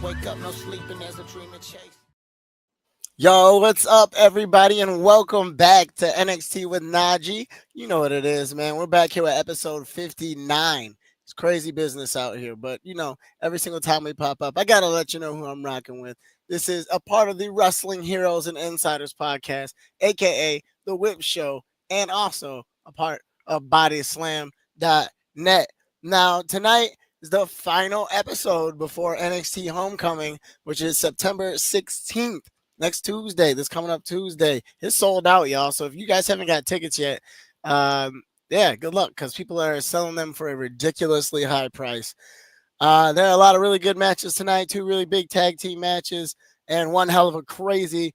wake up, no sleeping, there's a dream to chase. Yo, what's up, everybody, and welcome back to NXT with NaJee. You know what it is, man. We're back here with episode 59. It's crazy business out here, but every single time we pop up, I gotta let you know who I'm rocking with. This is a part of the Wrestling Heroes and Insiders podcast, aka The Whip Show, and also a part of BodySlam.net. Now, tonight is the final episode before NXT Homecoming, which is September 16th. Next Tuesday, this coming up Tuesday. It's sold out, y'all. So if you guys haven't got tickets yet, good luck, because people are selling them for a ridiculously high price. There are a lot of really good matches tonight, 2 really big tag team matches, and one hell of a crazy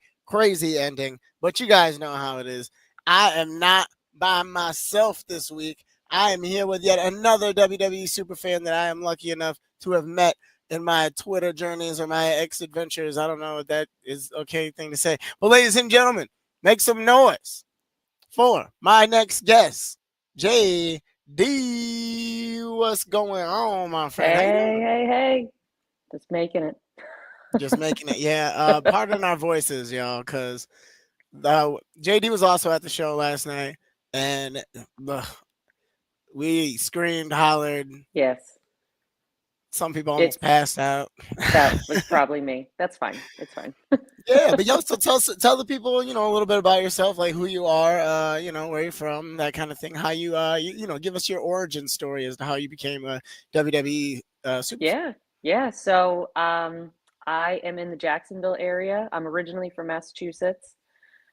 ending. But you guys know how it is. I am not by myself this week. I am here with yet another WWE superfan that I am lucky enough to have met in my Twitter journeys or my X adventures. I don't know if that is okay thing to say. But ladies and gentlemen, make some noise for my next guest, JD. What's going on, my friend? Hey. Just making it. Just making it, yeah. Pardon our voices, y'all, because JD was also at the show last night, and we screamed, hollered. Yes. Some people almost passed out. That was probably me. That's fine. It's fine. Yeah, but yo, so tell the people, a little bit about yourself, like who you are, where you're from, that kind of thing. How you, give us your origin story as to how you became a WWE super. Yeah. So, I am in the Jacksonville area. I'm originally from Massachusetts,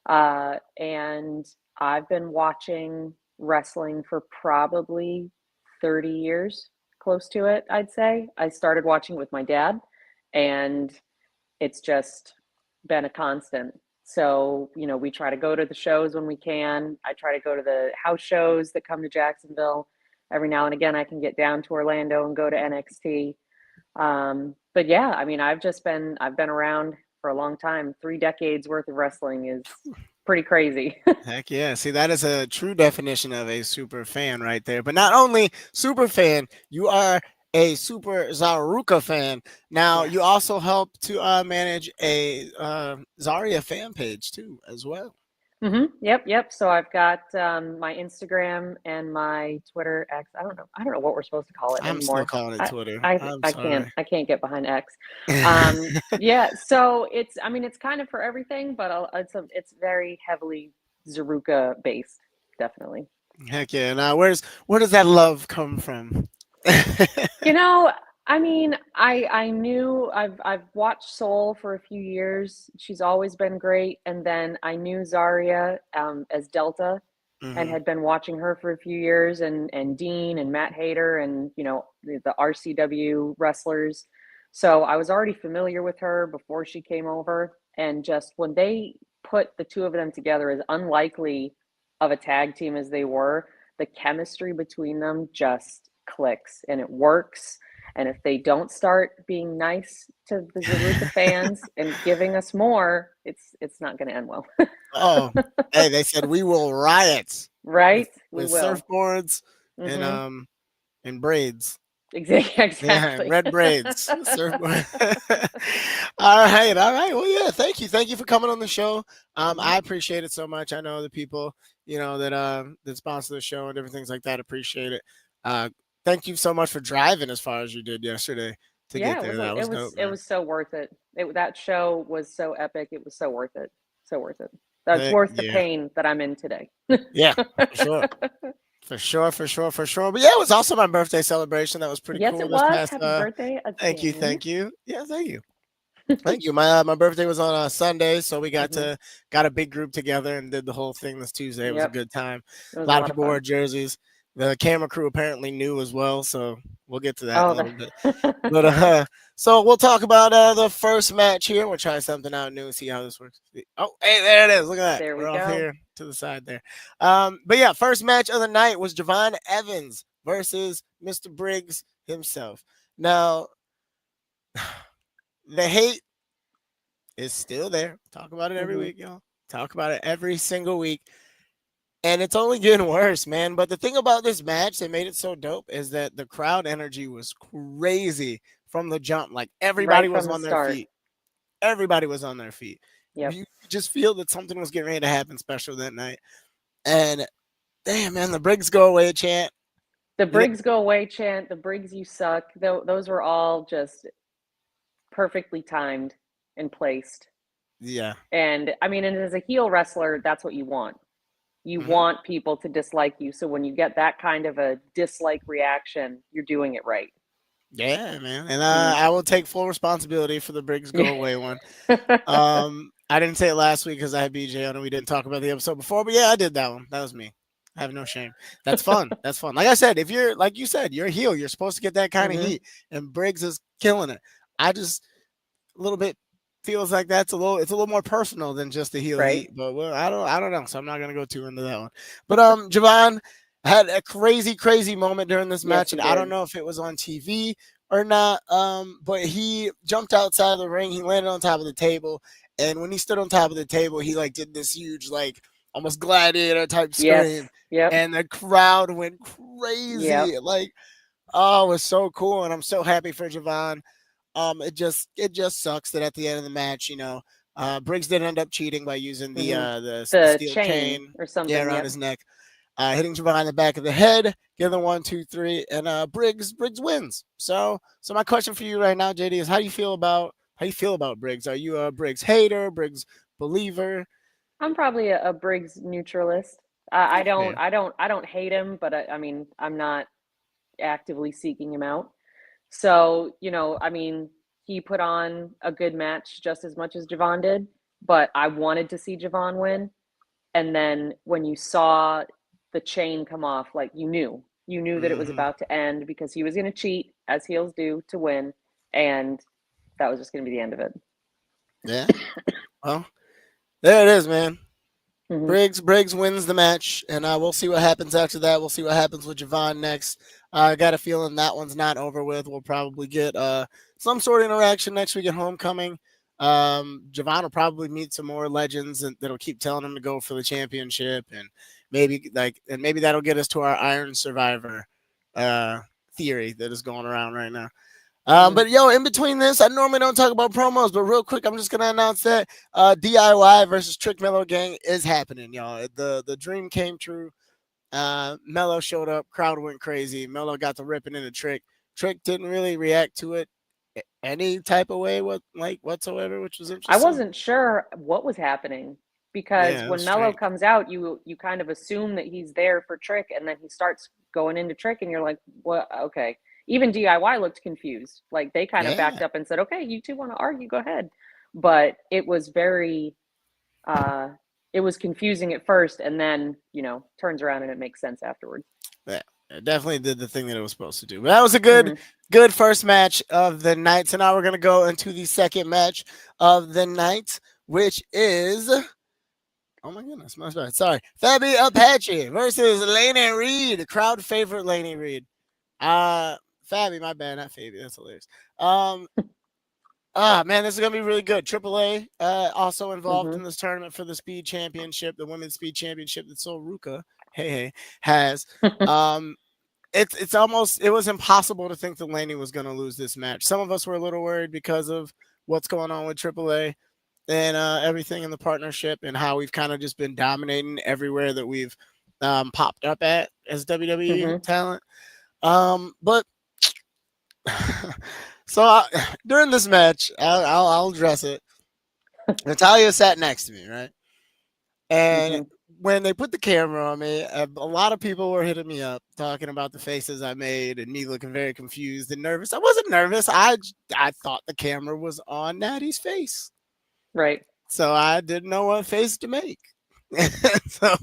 and I've been watching wrestling for probably 30 years. Close to it, I'd say. I started watching with my dad, and it's just been a constant. So, we try to go to the shows when we can. I try to go to the house shows that come to Jacksonville. Every now and again, I can get down to Orlando and go to NXT. But yeah, I mean, I've been around for a long time. 3 decades worth of wrestling is pretty crazy. Heck yeah. See, that is a true definition of a super fan right there. But not only super fan, you are a super Zaruka fan. Now, Yes. you also help to manage a Zarya fan page too, as well. Yep. So I've got my Instagram and my Twitter X. I don't know what we're supposed to call it I'm still anymore. calling it Twitter. I'm I sorry. can't get behind X. Yeah. So it's kind of for everything, but it's very heavily Zaruka based, definitely. Heck yeah. Now, where does that love come from? I mean, I knew I've watched Soul for a few years. She's always been great, and then I knew Zarya as Delta, and had been watching her for a few years, and Dean and Matt Hayter, and the RCW wrestlers. So I was already familiar with her before she came over, and just when they put the two of them together, as unlikely of a tag team as they were, the chemistry between them just clicks and it works. And if they don't start being nice to the Zaruka fans and giving us more, it's not going to end well. Oh, hey, they said we will riot, Right? with We will. surfboards and braids. Exactly. Yeah, red braids. Surfboard. All right. Well, yeah. Thank you for coming on the show. I appreciate it so much. I know the people, that sponsor the show and different things like that appreciate it. Thank you so much for driving as far as you did yesterday to get there. That was dope, it man. was so worth it. That show was so epic. It was so worth it. So worth it. That's Heck worth the yeah. pain that I'm in today. Yeah, for sure. For sure. But yeah, it was also my birthday celebration. That was pretty Yes, cool it this was. past. Happy birthday Thank again. you. Yeah, thank you. Thank you. My birthday was on a Sunday, so we got a big group together and did the whole thing this Tuesday. It was a Yep. good time. It A was a lot of lot of people wore fun. jerseys. The camera crew apparently knew as well, so we'll get to that in a Oh, little bit. But so we'll talk about the first match here. We'll try something out new and see how this works. Oh, hey, there it is. Look at that. there we We're off go. here to the side there. But yeah, first match of the night was Javon Evans versus Mr. Briggs himself. Now, the hate is still there. Talk about it every week, y'all. Talk about it every single week. And it's only getting worse, man. But the thing about this match that made it so dope is that the crowd energy was crazy from the jump. Like everybody Right was from the on their start. feet. Everybody was on their feet. Yep. You just feel that something was getting ready to happen special that night. And damn, man, the Briggs go away chant. The You know, Briggs go away chant, the Briggs you suck. Those were all just perfectly timed and placed. yeah. And I mean, and as a heel wrestler, that's what you want. You Hmm. want people to dislike you. So when you get that kind of a dislike reaction, you're doing it right. Yeah, man. And Mm. I will take full responsibility for the Briggs go Yeah. away one. I didn't say it last week because I had BJ on and we didn't talk about the episode before, but yeah, I did that one. That was me. I have no shame. That's fun. That's fun. Like I said, if you're like you said, you're a heel, you're supposed to get that kind of Mm-hmm. heat, and Briggs is killing it. I just a little bit feels like that's a little more personal than just the heel Right? heat. But well, I don't know. So I'm not gonna go too into that one. But Javon had a crazy moment during this Yes, match, he and I don't did. know if it was on TV or not. But he jumped outside of the ring, he landed on top of the table, and when he stood on top of the table, he like did this huge like almost gladiator type scream. Yes. Yep. And the crowd went Yep. crazy. Like, oh, it was so cool. And I'm so happy for Javon. It just sucks that at the end of the match, Briggs did end up cheating by using Mm-hmm. the The steel chain chain, or yeah, something. around Yep. his neck, hitting Javon in the back of the head, give them 1, 2, 3, and Briggs wins. So my question for you right now, JD, is how you feel about Briggs? Are you a Briggs hater, Briggs believer? I'm probably a Briggs neutralist. I Yeah. don't. I don't. I don't hate him, but I mean, I'm not actively seeking him out. So, I mean, he put on a good match just as much as Javon did, but I wanted to see Javon win. And then when you saw the chain come off, like you knew that it was Hmm. about to end because he was going to cheat, as heels do, to win. And that was just going to be the end of it. Yeah. Well, there it is, man. Mm-hmm. Briggs wins the match, and we'll see what happens after that. We'll see what happens with Javon next. I got a feeling that one's not over with. We'll probably get some sort of interaction next week at Homecoming. Javon will probably meet some more legends that'll keep telling him to go for the championship, and maybe that'll get us to our Iron Survivor uh, theory that is going around right now. Mm-hmm. But yo, in between this, I normally don't talk about promos, but real quick, I'm just gonna announce that DIY versus Trick Mellow Gang is happening, y'all. The dream came true. Mello showed up, crowd went crazy. Mello got the ripping in the Trick. Trick didn't really react to it any type of way, whatsoever, which was I interesting. wasn't sure what was happening because Yeah, it was when Mello strange. comes out, you kind of assume that he's there for Trick, and then he starts going into Trick, and you're like, "What? Okay." Even DIY looked confused. Like they kind of Yeah, backed up and said, "Okay, you two want to argue? Go ahead." But it was very, uh, it was confusing at first, and then turns around and it makes sense afterwards. yeah, it definitely did the thing that it was supposed to do. But that was a Mm-hmm. good first match of the night. So now we're gonna go into the second match of the night, which is oh my goodness, my bad. Sorry, Fabi Apache versus Laney Reed, crowd favorite Laney Reed. Uh, Fabi, my bad, not Fabi. That's hilarious. Um, man, this is gonna be really good. AAA also involved Mm-hmm. in this tournament for the Speed Championship, the Women's Speed Championship that Sol Ruka, hey, has. Um, it was impossible to think that Laney was going to lose this match. Some of us were a little worried because of what's going on with AAA and everything in the partnership and how we've kind of just been dominating everywhere that we've popped up at as WWE Mm-hmm. talent. But so during this match, I'll address it. Natalia sat next to me, right? And Mm-hmm. when they put the camera on me, a lot of people were hitting me up talking about the faces I made and me looking very confused and nervous. I wasn't nervous. I thought the camera was on Natty's face, Right. so I didn't know what face to make. so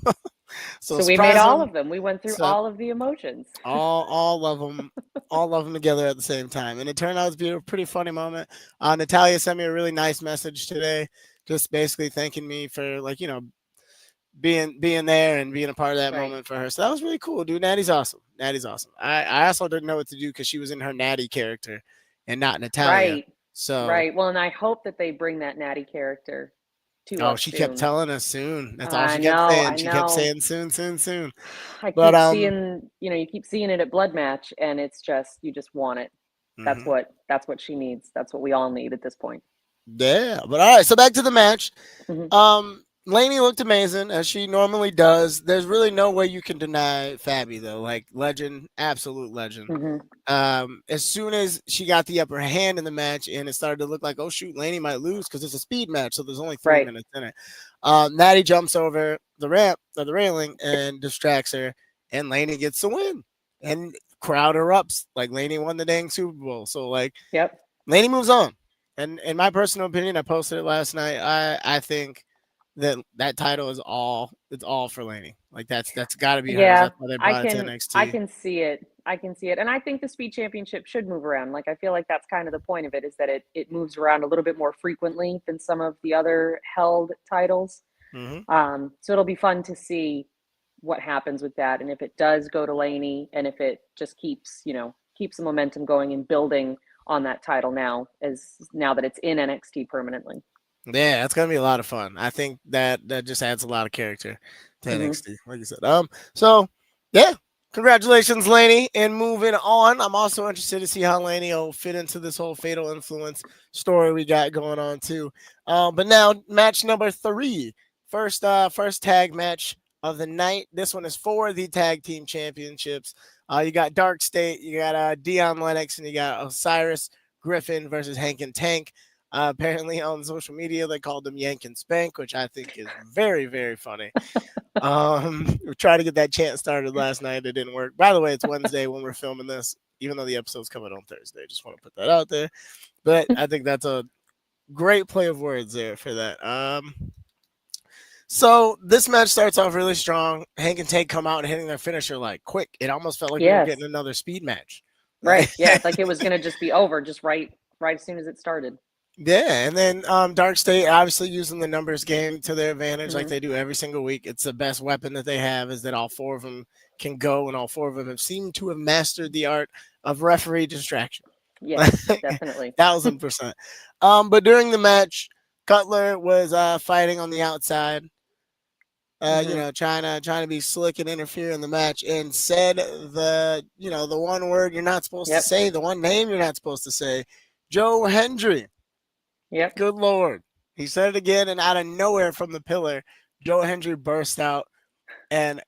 so So we made all surprisingly, of them. We went through so all of the emotions. all of them. All of them together at the same time, and it turned out to be a pretty funny moment. Natalia sent me a really nice message today, just basically thanking me for being there and being a part of that Right. moment for her. So that was really cool, dude. Natty's awesome. Natty's awesome. I also didn't know what to do because she was in her Natty character and not Natalia. Right. So Right. Well, and I hope that they bring that Natty character to oh, us she kept soon. telling us soon. That's all I she kept know, saying. I She kept know. saying soon, soon, soon. I But keep seeing, you keep seeing it at Blood Match, and it's just, you just want it. That's Hmm. what she needs. That's what we all need at this point. Yeah, but all right. So back to the match. Hmm. Lainey looked amazing as she normally does. There's really no way you can deny Fabi though. Like legend, absolute legend. Hmm. As soon as she got the upper hand in the match and it started to look like, oh shoot, Lainey might lose because it's a speed match, so there's only three Right. minutes in it. Natty jumps over the ramp or the railing and distracts her, and Lainey gets the win. And crowd erupts like Lainey won the dang Super Bowl. So like Yep. Lainey moves on. And in my personal opinion, I posted it last night. I think that title is all for Lainey. Like that's got to be hers. Yeah, That's why they I brought it to can I NXT. can see it. I can see it. And I think the speed championship should move around. Like I feel like that's kind of the point of it is that it moves around a little bit more frequently than some of the other held titles. Hmm. So it'll be fun to see what happens with that and if it does go to Laney and if it just keeps the momentum going and building on that title now that it's in NXT permanently. Yeah, that's gonna be a lot of fun. I think that just adds a lot of character to Hmm. NXT, like you said. So yeah, congratulations, Laney. And moving on, I'm also interested to see how Laney will fit into this whole fatal influence story we got going on too. But now match number three, first tag match of the night. This one is for the tag team championships. You got Dark State, you got Dion Lennox, and you got Osiris Griffin versus Hank and Tank. Apparently on social media they called them Yank and Spank, which I think is very, very funny. We tried to get that chant started last night. It didn't work. By the way, it's Wednesday when we're filming this, even though the episode's coming on Thursday. Just want to put that out there. But I think that's a great play of words there for that. So this match starts off really strong. Hank and Tank come out and hitting their finisher like quick. It almost felt like we were getting Yes. another speed match. Right. Yeah. Like it was going to just be over just right as soon as it started. Yeah, and then Dark State obviously using the numbers game to their advantage, like Hmm. they do every single week. It's the best weapon that they have is that all four of them can go, and all four of them have seemed to have mastered the art of referee distraction, Yes, definitely. 1000%. But during the match, Cutler was fighting on the outside, Hmm. trying to be slick and interfere in the match, and said the one word you're not supposed to Yep. say, the one name you're not supposed to say, Joe Hendry. Yep. Good Lord. He said it again, and out of nowhere from the pillar, Joe Hendry burst out, and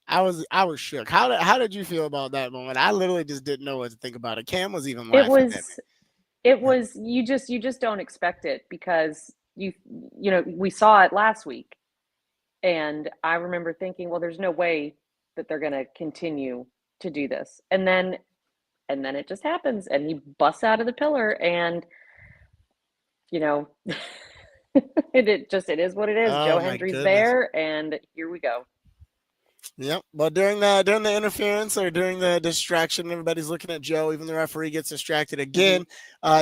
I was shook. How did you feel about that moment? I literally just didn't know what to think about it. Cam was even It laughing at was it was you just don't expect it because we saw it last week and I remember thinking, well, there's no way that they're going to continue to do this. And then it just happens and he busts out of the pillar and you know it is what it is. Oh Joe my Hendry's goodness. there and here we go. Yep. But during the interference or during the distraction, everybody's looking at Joe. Even the referee gets distracted Hmm. again.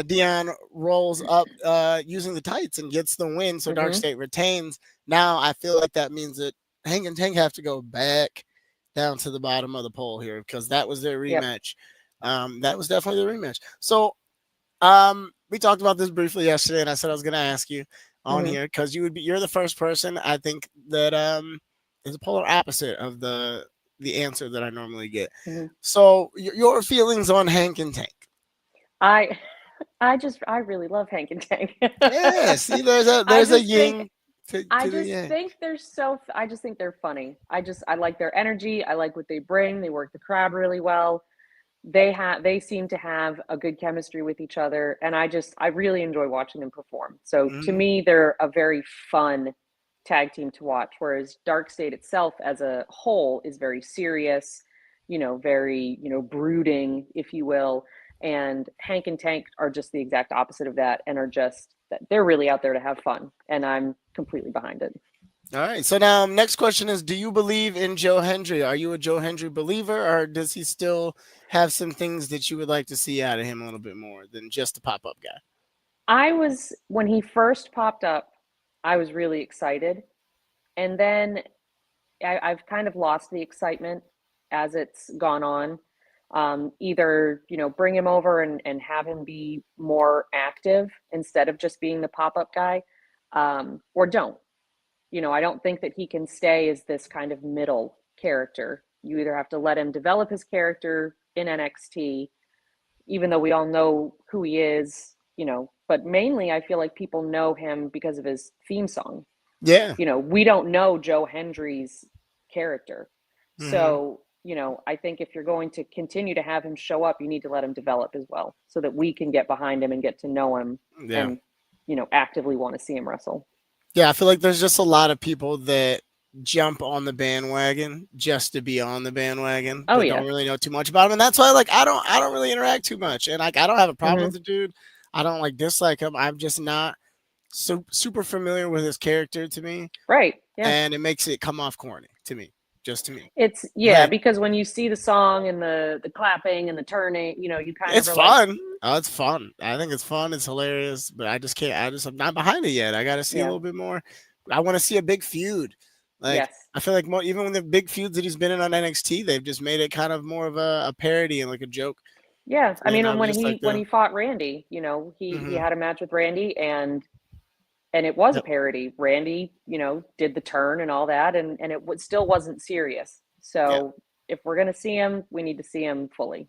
Dion rolls up using the tights and gets the win. So Dark Hmm. State retains. Now I feel like that means that Hank and Tank have to go back down to the bottom of the pole here because that was their Yep. rematch. That was definitely the rematch. So we talked about this briefly yesterday, and I said I was going to ask you on Hmm. here because you're the first person I think that is a polar opposite of the answer that I normally get. Hmm. So your feelings on Hank and Tank? I I really love Hank and Tank. Yeah, see, there's a I there's a just think yin I to the just yang. think they're so I just think they're funny. I like their energy. I like what they bring. They work the crowd really well. They seem to have a good chemistry with each other and I really enjoy watching them perform. So to Hmm. me they're a very fun tag team to watch whereas Dark State itself as a whole is very serious, very, brooding if you will. And Hank and Tank are just the exact opposite of that and are just that they're really out there to have fun and I'm completely behind it. All right. So now, next question is: do you believe in Joe Hendry? Are you a Joe Hendry believer, or does he still have some things that you would like to see out of him a little bit more than just a pop up guy? I was when he first popped up, I was really excited. And then I've kind of lost the excitement as it's gone on. Either, bring him over and have him be more active instead of just being the pop up guy, or don't. I don't think that he can stay as this kind of middle character. You either have to let him develop his character in NXT even though we all know who he is, but mainly I feel like people know him because of his theme song. Yeah. We don't know Joe Hendry's character. Hmm. So, I think if you're going to continue to have him show up, you need to let him develop as well so that we can get behind him and get to know him Yeah. and, actively want to see him wrestle. Yeah, I feel like there's just a lot of people that jump on the bandwagon just to be on the bandwagon, Oh, but yeah. don't really know too much about him. And that's why like I don't really interact too much. And like I don't have a problem Hmm. with the dude. I don't like dislike him. I'm just not super familiar with his character to me, Right. Yeah. and it makes it come off corny to me. Just to me. Yeah, Like because when you see the song and the clapping and the turning, you kind of it's are like, fun. Oh, it's fun. I think it's fun. It's hilarious, but I just can't. I'm not behind it yet. I got to see a yeah, little bit more. I want to see a big feud. Like yes. I feel like more, even when the big feuds that he's been in on NXT, they've just made it kind of more of a parody and like a joke. Yeah, I And mean, I and was when just he like when the. he fought Randy, he Hmm. had a match with Randy, and it was a Yep. parody. Randy, did the turn and all that, and it still wasn't serious. Yeah. So if we're gonna see him, we need to see him fully.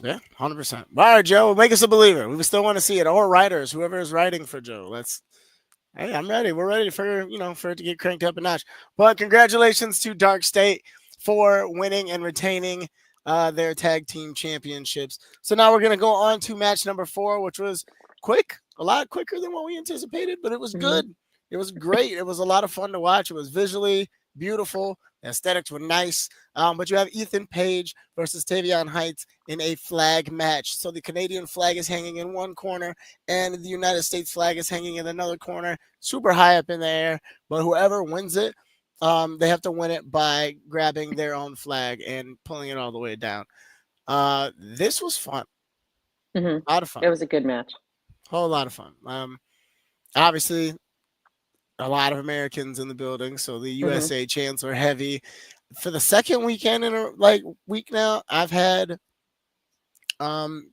Yeah. 100%. All right, Joe. Make us a believer. We still want to see it. Or writers, whoever is writing for Joe. Let's. Hey, I'm ready. We're ready for for it to get cranked up a notch. But congratulations to Dark State for winning and retaining their tag team championships. So now we're gonna go on to match number 4, which was quick, a lot quicker than what we anticipated, but it was Hmm. good. It was great. It was a lot of fun to watch. It was visually beautiful. The aesthetics were nice. But you have Ethan Page versus Tavion Heights in a flag match. So the Canadian flag is hanging in one corner, and the United States flag is hanging in another corner, super high up in the air. But whoever wins it, they have to win it by grabbing their own flag and pulling it all the way down. This was fun, Hmm. a lot of fun, It was a good match. whole lot of fun. Obviously, a lot of Americans in the building, so the Hmm. USA chants are heavy. For the second weekend in a week now, I've had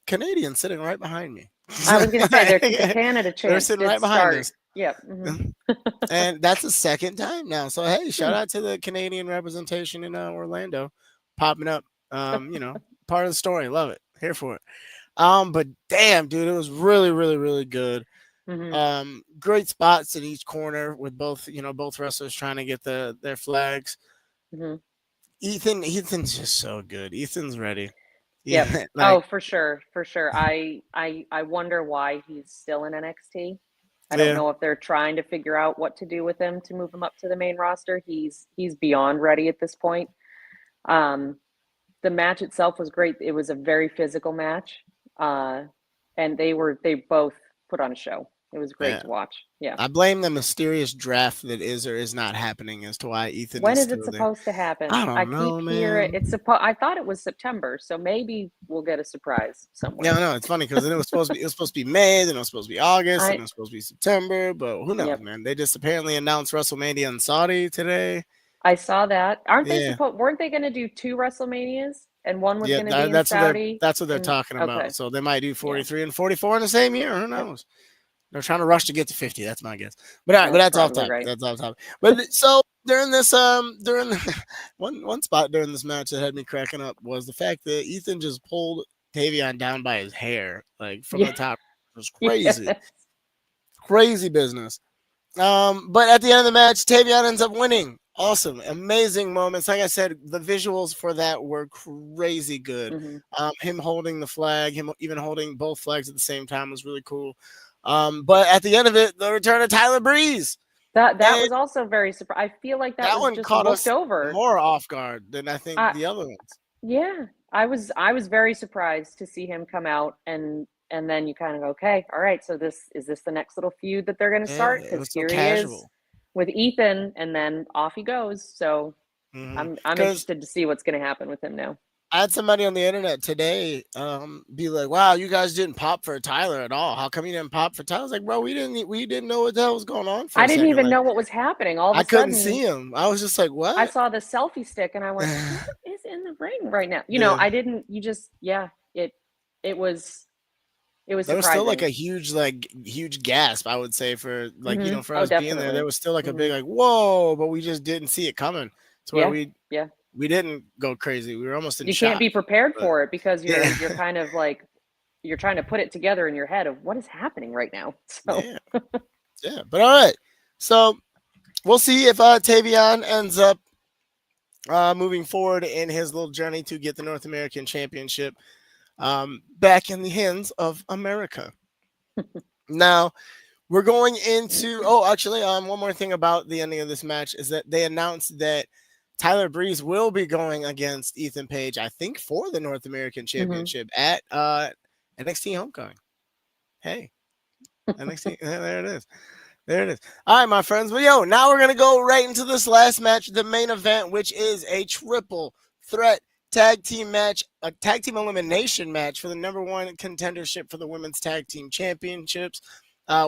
Canadians sitting right behind me. I was gonna say the Canada They're chants sitting did right behind start. us. Yep. Hmm. And that's the second time now. So hey, shout Hmm. out to the Canadian representation in Orlando, popping up. Part of the story. Love it. Here for it. But damn, dude, it was really good. Hmm. Great spots in each corner with both wrestlers trying to get their flags. Hmm. Ethan's just so good. Ethan's ready. Yep. Yeah, Oh, like for sure, for sure. I wonder why he's still in NXT. I don't yeah, know if they're trying to figure out what to do with him to move him up to the main roster. He's beyond ready at this point. Um, the match itself was great. It was a very physical match, uh, and they both put on a show. It was great yeah. to watch. Yeah. I blame the mysterious draft that is or is not happening as to why Ethan When is is it still there. supposed to happen? I I don't keep know, hearing man. I thought it was September, so maybe we'll get a surprise Yeah, somewhere. no, it's funny because then it was supposed to be May, then it was supposed to be August, then I it was supposed to be September, but who knows, Yep. man? They just apparently announced WrestleMania in Saudi today. I saw that. Aren't they Yeah, supposed weren't they going to do two WrestleManias and one was yeah, going to be in Saudi that's what they're and talking about. okay. So they might do Yeah. 43 and 44 in the same year. Who Yep. knows? They're trying to rush to get to 50. That's my guess. But all right, but That's that's off probably topic. right. That's off topic. But so during this during one spot during this match that had me cracking up was the fact that Ethan just pulled Tavion down by his hair, like from Yeah. the top. It was crazy. Yes. Crazy business. But at the end of the match, Tavion ends up winning. Awesome, amazing moments. Like I said, the visuals for that were crazy good. Hmm. Him holding the flag, him even holding both flags at the same time was really cool. But at the end of it, the return of Tyler Breeze, That and was also very surprised. I feel like that that was one just caught looked us over. more off guard than I think I the other ones. Yeah, I was very surprised to see him come out and then you kind of go, okay, all right, so this the next little feud that they're going to Yeah, start it because was so here he is casual. with Ethan and then off he goes. So I'm Because interested to see what's going to happen with him now. I had somebody on the internet today be like, "Wow, you guys didn't pop for Tyler at all. How come you didn't pop for Tyler?" I was like, "Bro, we didn't know what the hell was going on for I a didn't second. even Like, know what was happening. All of I a couldn't see sudden, him. I was just like, I "What?" saw the selfie stick and I went, "Who is in the ring right now?" Yeah, I didn't. You just, yeah. It was it was there was still like surprising. a huge gasp. I would say for Hmm. for Oh, us being there, there definitely. was still like a Hmm. big like whoa, but we just didn't see it coming to where Yeah, yeah. we didn't go crazy. We were almost in You can't shock. be prepared But for it because yeah, you're kind of like, you're trying to put it together in your head of what is happening right now. So Yeah, yeah. But all right, so we'll see if Tavion ends up moving forward in his little journey to get the North American Championship back in the hands of America. Now we're going into. Oh, actually, one more thing about the ending of this match is that they announced that Tyler Breeze will be going against Ethan Page, I think, for the North American mm-hmm. Championship at NXT Homecoming. Hey, NXT, there it is. There it is. All right, my friends. Well, now we're going to go right into this last match, the main event, which is a triple threat tag team match, a tag team elimination match for the number one contendership for the women's tag team championships,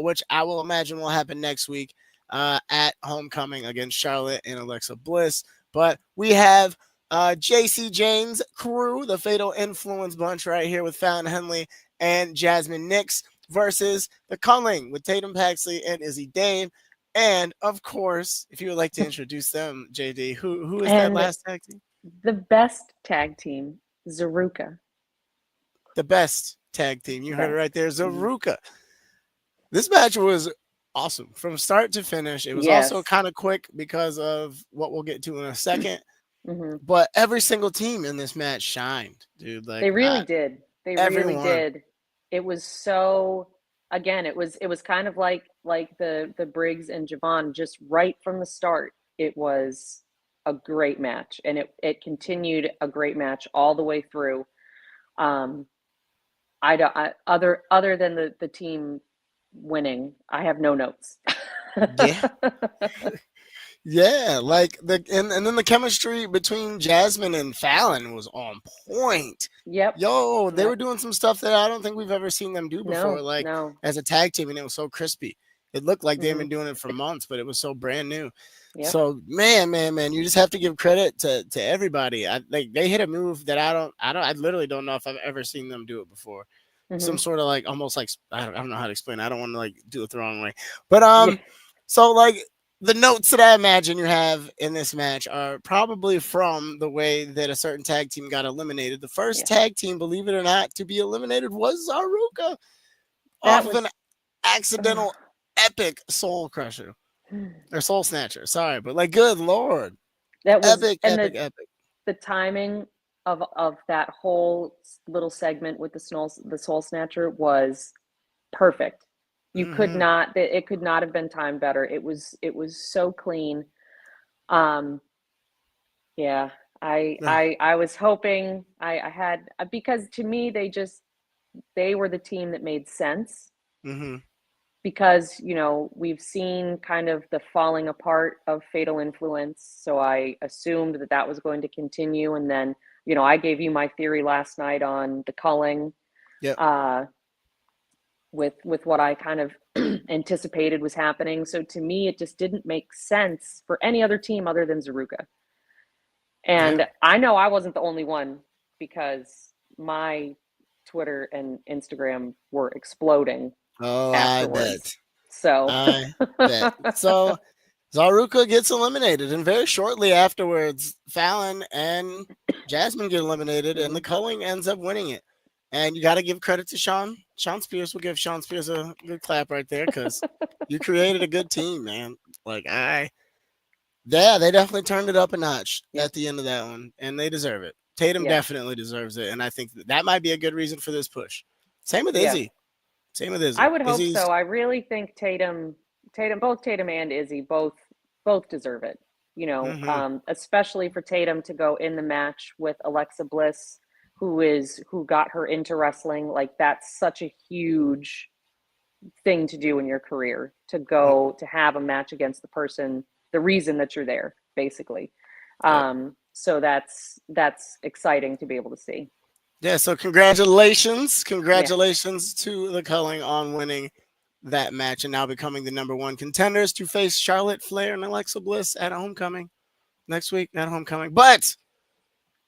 which I will imagine will happen next week at Homecoming against Charlotte and Alexa Bliss. But we have JC Jane's crew, the Fatal Influence bunch right here with Fallon Henley and Jasmine Nix versus the Culling with Tatum Paxley and Izzy Dane. And of course, if you would like to introduce them, JD, who is that And last tag team? the best tag team, Zaruka. The best tag team. You heard it right Best. there, Mm-hmm. Zaruka. This match was awesome from start to finish. It was also Yes. kind of quick because of what we'll get to in a second. Mm-hmm. But every single team in this match shined, dude. They Like really did. They really everyone. did. It was so, again, it was kind of like the Briggs and Javon, just right from the start. It was a great match, and it continued a great match all the way through. Um, other than the team winning, I have no notes. Yeah. Yeah, like and then the chemistry between Jasmine and Fallon was on point. Yep. Yo, they were Yep. doing some stuff that I don't think we've ever seen them do before, No, like no. as a tag team, and it was so crispy. It looked like they've Hmm. been doing it for months, but it was so brand new. Yep. So man, you just have to give credit to everybody. Like they hit a move that I literally don't know if I've ever seen them do it before. Some Hmm. sort of like almost like I don't know how to explain it. I don't want to like do it the wrong way. But Yeah. so like the notes that I imagine you have in this match are probably from the way that a certain tag team got eliminated. The first Yeah. tag team, believe it or not, to be eliminated was Zaruka That off of an was accidental epic soul crusher or soul snatcher. Sorry, but like, good lord, that was epic, and epic, epic. the timing of that whole little segment with the soul snatcher was perfect. You could Mm-hmm. not it could not have been timed better. It was so clean. Um yeah, I was hoping I had, because to me they were the team that made sense, Mm-hmm. because we've seen kind of the falling apart of Fatal Influence, so I assumed that was going to continue. And then I gave you my theory last night on the culling, Yep. uh with what I kind of anticipated was happening. So to me it just didn't make sense for any other team other than Zaruka. Yeah. And I know I wasn't the only one, because my Twitter and Instagram were exploding Oh, I afterwards. bet. So I bet. So Zaruka gets eliminated, and very shortly afterwards, Fallon and Jasmine get eliminated, and the mhm. culling ends up winning it. And you got to give credit to Sean. Sean Spears will give Sean Spears a good clap right there because you created a good team, man. Like yeah, they definitely turned it up a notch Yep. at the end of that one, and they deserve it. Tatum Yeah. definitely deserves it, and I think that might be a good reason for this push. Same with Yeah. Izzy. Same with I Izzy. would hope Izzy's. so. I really think both Tatum and Izzy both deserve it. Mm-hmm. Especially for Tatum to go in the match with Alexa Bliss, who got her into wrestling. Like, that's such a huge thing to do in your career, to go to have a match against the reason that you're there, basically. Yep. So that's exciting to be able to see. Yeah, so congratulations. Yeah. Congratulations to the Culling on winning that match and now becoming the number one contenders to face Charlotte Flair and Alexa Bliss at Homecoming next week at Homecoming. But,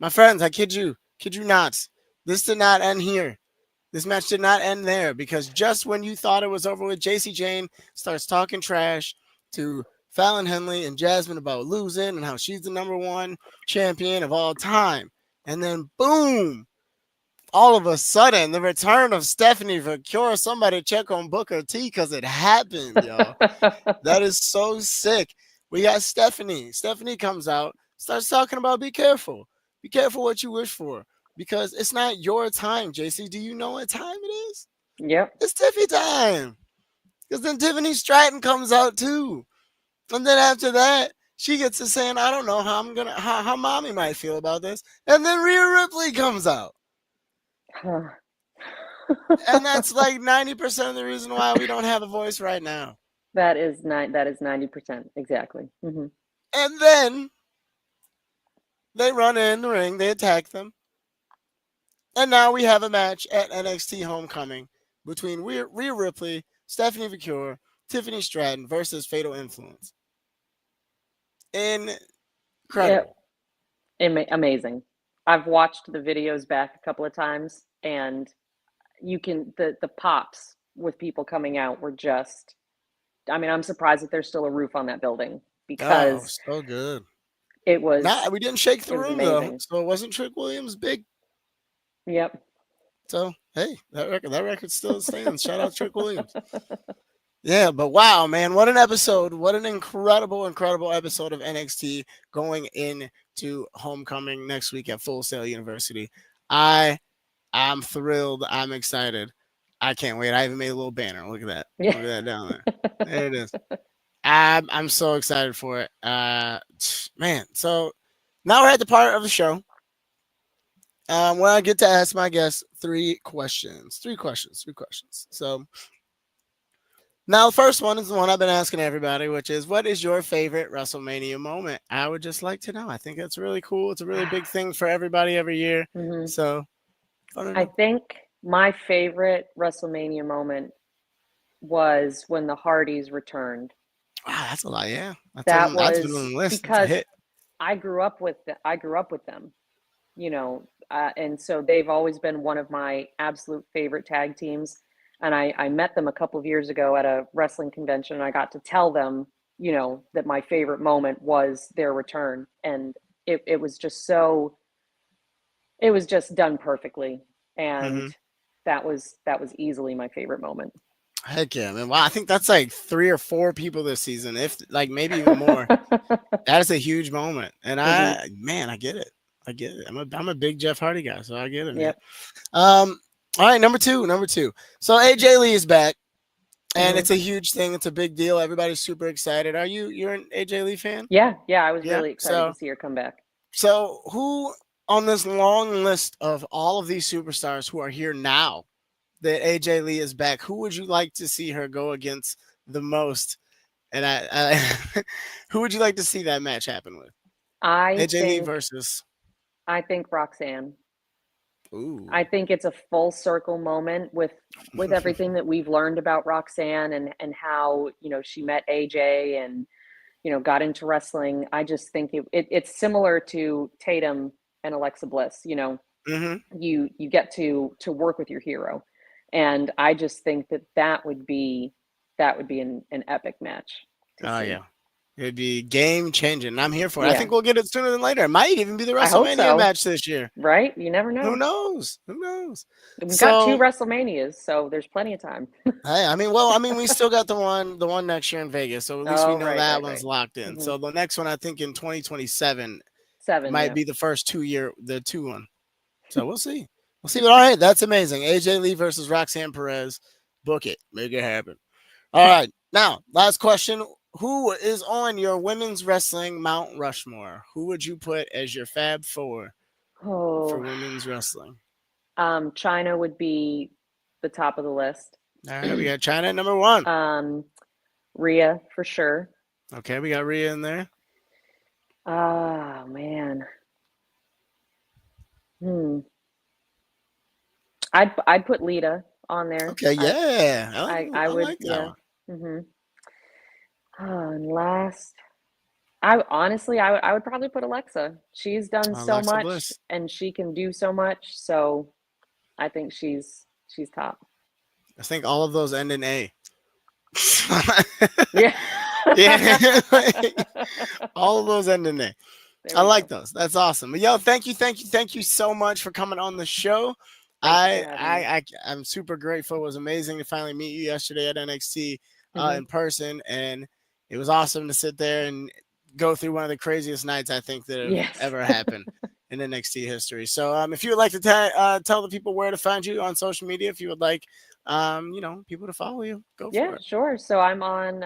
my friends, I kid you not, this did not end here. This match did not end there because just when you thought it was over with, JC Jane starts talking trash to Fallon Henley and Jasmine about losing and how she's the number one champion of all time. And then, boom, all of a sudden, the return of Stephanie Vicure. Somebody check on Booker T because it happened, yo. That is so sick. We got Stephanie. Stephanie comes out, starts talking about be careful. Be careful what you wish for because it's not your time, JC. Do you know what time it is? Yep. It's Tiffy time. Because then Tiffany Stratton comes out too. And then after that, she gets to saying, I don't know how how mommy might feel about this. And then Rhea Ripley comes out. And that's like 90% of the reason why we don't have a voice right now. That is 90% exactly. Mm-hmm. And then they run in the ring, they attack them. And now we have a match at NXT Homecoming between Rhea Ripley, Stephanie Vicure, Tiffany Stratton versus Fatal Influence. Incredible. Amazing. I've watched the videos back a couple of times, and you can the pops with people coming out were just. I mean, I'm surprised that there's still a roof on that building because so good. it was. We didn't shake the room amazing. though, so it wasn't Trick Williams big. Yep. So hey, that record still stands. Shout out Trick Williams. Yeah, but wow, man, what an episode. What an incredible episode of NXT going into Homecoming next week at Full Sail University. I'm thrilled. I'm excited. I can't wait. I even made a little banner. Look at that. Yeah. Look at that down there. There it is. I'm so excited for it. Man, so now we're at the part of the show where I get to ask my guests three questions. So now, the first one is the one I've been asking everybody, which is, what is your favorite WrestleMania moment? I would just like to know. I think that's really cool. It's a really big thing for everybody every year. Mm-hmm. So, I think my favorite WrestleMania moment was when the Hardys returned. Wow, that's a lot. Yeah, That's been on the list because I grew up with them, you know, and so they've always been one of my absolute favorite tag teams. And I met them a couple of years ago at a wrestling convention, and I got to tell them, you know, that my favorite moment was their return. And it was just done perfectly. And that was easily my favorite moment. Heck yeah, man. Wow, I think that's like 3 or 4 people this season, if like maybe even more. That is a huge moment. And I get it. I'm a big Jeff Hardy guy, so I get it, man. Yep. All right, number two. So AJ Lee is back, and it's a huge thing. It's a big deal. Everybody's super excited. You're an AJ Lee fan? Yeah. I was really excited to see her come back. So who on this long list of all of these superstars who are here now that AJ Lee is back, who would you like to see her go against the most? And I who would you like to see that match happen with? AJ Lee versus. I think Roxanne. Ooh. I think it's a full circle moment with everything that we've learned about Roxanne and how, you know, she met AJ and, you know, got into wrestling. I just think it's similar to Tatum and Alexa Bliss. You know, you get to work with your hero, and I just think that would be an epic match. Oh yeah. It'd be game changing. I'm here for it. Yeah. I think we'll get it sooner than later. It might even be the WrestleMania match this year. Right? You never know. Who knows? We've got 2 WrestleManias, so there's plenty of time. Hey, we still got the one next year in Vegas, so at least we know that one's locked in. So the next one, I think in 2027 might be the first 2 one. So we'll see. But all right, that's amazing. AJ Lee versus Roxanne Perez. Book it. Make it happen. All right. Now, last question. Who is on your women's wrestling Mount Rushmore? Who would you put as your Fab 4 for women's wrestling? China would be the top of the list. All right, we got China at number 1. Rhea for sure. Okay, we got Rhea in there. Oh man. I'd put Lita on there. Okay, yeah. I would. Like that one. And last, I would probably put Alexa. She's done so much, Bliss. And she can do so much. So, I think she's top. I think all of those end in A. Yeah. All of those end in A. I like those. That's awesome. But yo, thank you so much for coming on the show. Thank you for having me. I'm super grateful. It was amazing to finally meet you yesterday at NXT Hmm. in person, and it was awesome to sit there and go through one of the craziest nights I think that have Yes. ever happened in NXT history. So, if you would like to tell the people where to find you on social media, if you would like, people to follow you, go Yeah, for it. sure. So I'm on,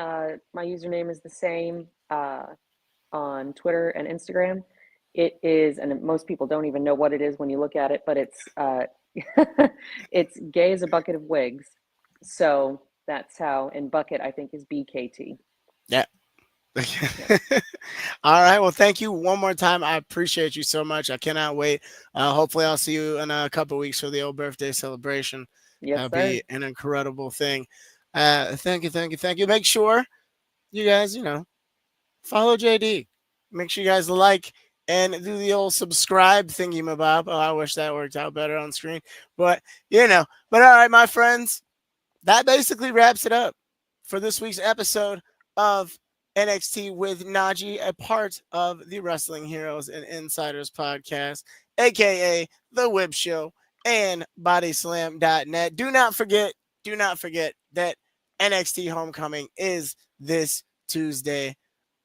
my username is the same on Twitter and Instagram. It is, and most people don't even know what it is when you look at it, but it's it's gay as a bucket of wigs. So that's how, and bucket I think is BKT. Yeah. Yep. All right. Well, thank you one more time. I appreciate you so much. I cannot wait. Hopefully, I'll see you in a couple weeks for the old birthday celebration. Yes, That'll sir. be an incredible thing. Thank you, thank you, thank you. Make sure you guys, follow JD. Make sure you guys like and do the old subscribe thingy mabob. Oh, I wish that worked out better on screen. But, but all right, my friends, that basically wraps it up for this week's episode of NXT with NaJee, a part of the Wrestling Heroes and Insiders podcast, aka The Whip Show and Bodyslam.net. Do not forget that NXT Homecoming is this Tuesday.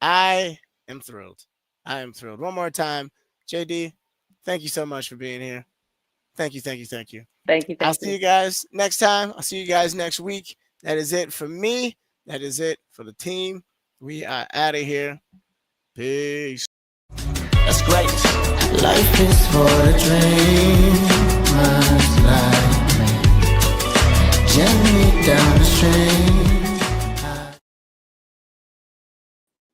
I am thrilled. I am thrilled. One more time, JD, thank you so much for being here. Thank you, thank you, thank you. Thank you. I'll Thank see you. you guys next time. I'll see you guys next week. That is it for me. That is it for the team. We are out of here. Peace. That's great. Life is for the dreamers like me. Gently down the stream.